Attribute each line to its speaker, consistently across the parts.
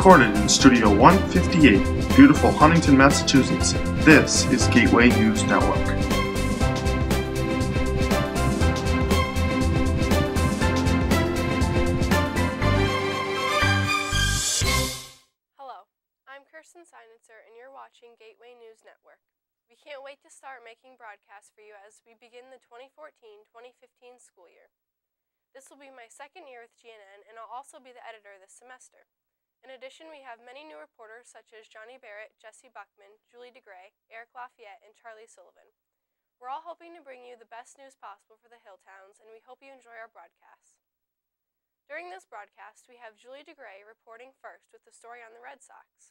Speaker 1: recorded in Studio 158, beautiful Huntington, Massachusetts. This is Gateway News Network.
Speaker 2: Hello, I'm Kirsten Seinitzer, and you're watching Gateway News Network. We can't wait to start making broadcasts for you as we begin the 2014-2015 school year. This will be my second year with GNN, and I'll also be the editor this semester. In addition, we have many new reporters such as Johnny Barrett, Jesse Buckman, Julie DeGray, Eric Lafayette, and Charlie Sullivan. We're all hoping to bring you the best news possible for the Hilltowns, and we hope you enjoy our broadcast. During this broadcast, we have Julie DeGray reporting first with the story on the Red Sox.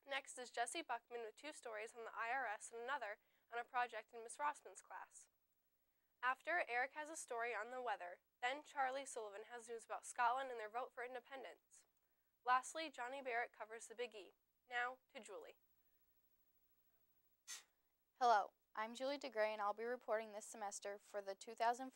Speaker 2: Next is Jesse Buckman with two stories on the IRS and another on a project in Miss Rossman's class. After, Eric has a story on the weather. Then Charlie Sullivan has news about Scotland and their vote for independence. Lastly, Johnny Barrett covers the Big E. Now to Julie.
Speaker 3: Hello, I'm Julie DeGray, and I'll be reporting this semester for the 2014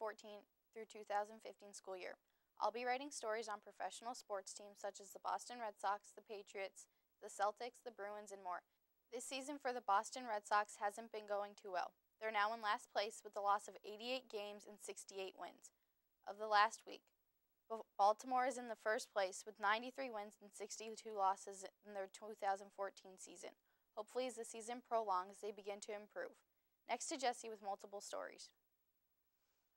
Speaker 3: through 2015 school year. I'll be writing stories on professional sports teams such as the Boston Red Sox, the Patriots, the Celtics, the Bruins, and more. This season for the Boston Red Sox hasn't been going too well. They're now in last place with a loss of 88 games and 68 wins of the last week. Baltimore is in the first place with 93 wins and 62 losses in their 2014 season. Hopefully as the season prolongs, they begin to improve. Next to Jesse with multiple stories.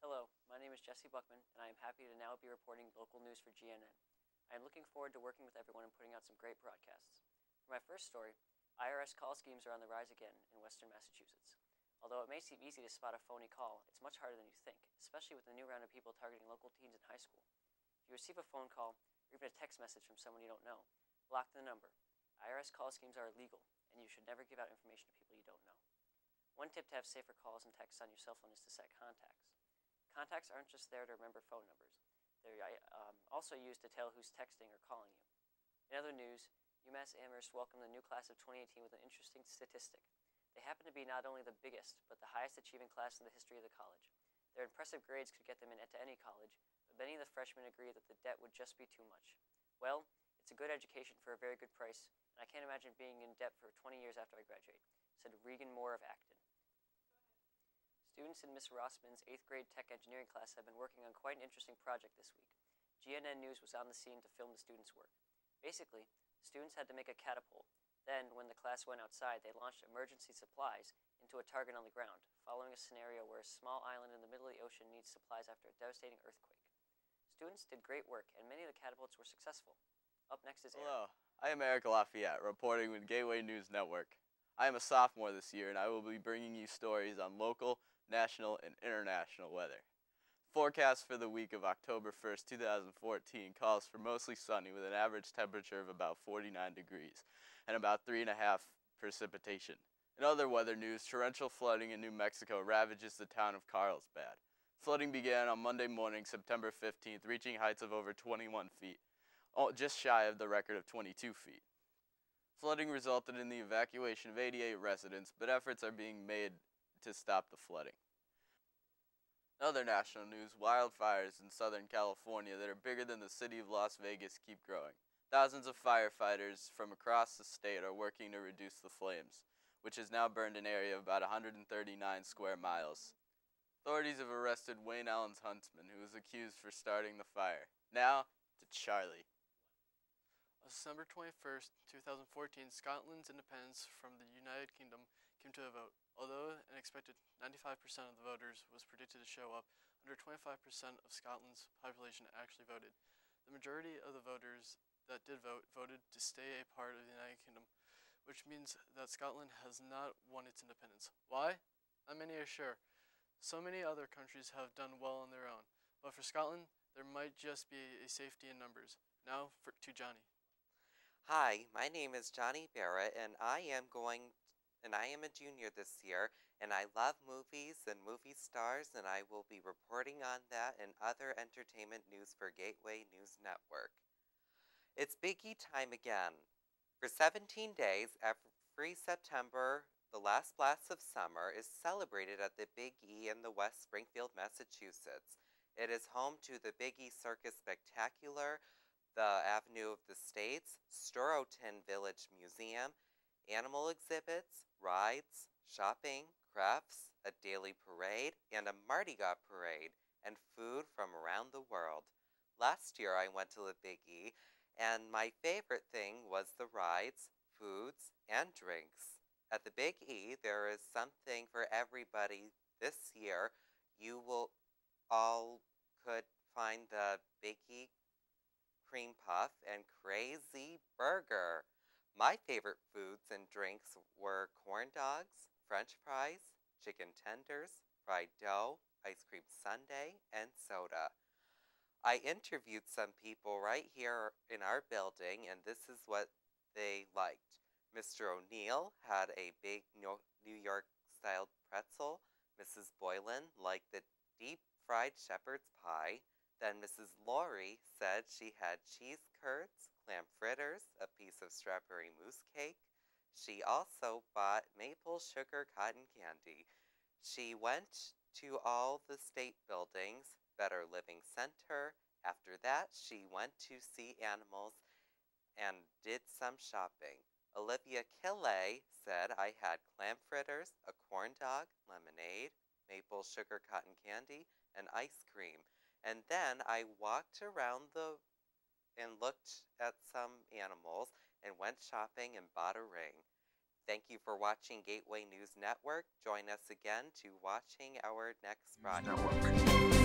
Speaker 4: Hello, my name is Jesse Buckman, and I am happy to now be reporting local news for GNN. I am looking forward to working with everyone and putting out some great broadcasts. For my first story, IRS call schemes are on the rise again in western Massachusetts. Although it may seem easy to spot a phony call, it's much harder than you think, especially with the new round of people targeting local teens in high school. If you receive a phone call, or even a text message from someone you don't know, block the number. IRS call schemes are illegal, and you should never give out information to people you don't know. One tip to have safer calls and texts on your cell phone is to set contacts. Contacts aren't just there to remember phone numbers. They're also used to tell who's texting or calling you. In other news, UMass Amherst welcomed the new class of 2018 with an interesting statistic. They happen to be not only the biggest, but the highest achieving class in the history of the college. Their impressive grades could get them into any college, but many of the freshmen agree that the debt would just be too much. Well, it's a good education for a very good price, and I can't imagine being in debt for 20 years after I graduate, said Regan Moore of Acton. Students in Miss Rossman's 8th grade tech engineering class have been working on quite an interesting project this week. GNN News was on the scene to film the students' work. Basically, students had to make a catapult. Then, when the class went outside, they launched emergency supplies into a target on the ground, following a scenario where a small island in the middle of the ocean needs supplies after a devastating earthquake. Students did great work, and many of the catapults were successful. Up next is Eric.
Speaker 5: Hello, I am Eric Lafayette, reporting with Gateway News Network. I am a sophomore this year, and I will be bringing you stories on local, national, and international weather. Forecast for the week of October 1st, 2014 calls for mostly sunny with an average temperature of about 49 degrees and about 3.5 precipitation. In other weather news, torrential flooding in New Mexico ravages the town of Carlsbad. Flooding began on Monday morning, September 15th, reaching heights of over 21 feet, just shy of the record of 22 feet. Flooding resulted in the evacuation of 88 residents, but efforts are being made to stop the flooding. In other national news, wildfires in Southern California that are bigger than the city of Las Vegas keep growing. Thousands of firefighters from across the state are working to reduce the flames, which has now burned an area of about 139 square miles. Authorities have arrested Wayne Allen's huntsman, who was accused for starting the fire. Now, to Charlie.
Speaker 6: On December 21st, 2014, Scotland's independence from the United Kingdom came to a vote. Although an expected 95% of the voters was predicted to show up, under 25% of Scotland's population actually voted. The majority of the voters that did vote voted to stay a part of the United Kingdom, which means that Scotland has not won its independence. Why? Not many are sure. So many other countries have done well on their own, but for Scotland, there might just be a safety in numbers. Now to Johnny.
Speaker 7: Hi, my name is Johnny Barrett, and I am a junior this year, and I love movies and movie stars, and I will be reporting on that and other entertainment news for Gateway News Network. It's Big E time again. For 17 days, every September, the last blast of summer is celebrated at the Big E in the West Springfield, Massachusetts. It is home to the Big E Circus Spectacular, the Avenue of the States, Storoten Village Museum, animal exhibits, rides, shopping, crafts, a daily parade, and a Mardi Gras parade, and food from around the world. Last year I went to the Big E, and my favorite thing was the rides, foods, and drinks. At the Big E, there is something for everybody this year. You will all could find the Big E cream puff and crazy burger. My favorite foods and drinks were corn dogs, french fries, chicken tenders, fried dough, ice cream sundae, and soda. I interviewed some people right here in our building, and this is what they liked. Mr. O'Neill had a big New York style pretzel. Mrs. Boylan liked the deep fried shepherd's pie. Then Mrs. Laurie said she had cheese curds, clam fritters, a piece of strawberry mousse cake. She also bought maple sugar cotton candy. She went to all the state buildings, Better Living Center. After that, she went to see animals and did some shopping. Olivia Killay said I had clam fritters, a corn dog, lemonade, maple sugar cotton candy, and ice cream. And then I walked around and looked at some animals and went shopping and bought a ring. Thank you for watching Gateway News Network. Join us again to watching our next broadcast.
Speaker 1: Network.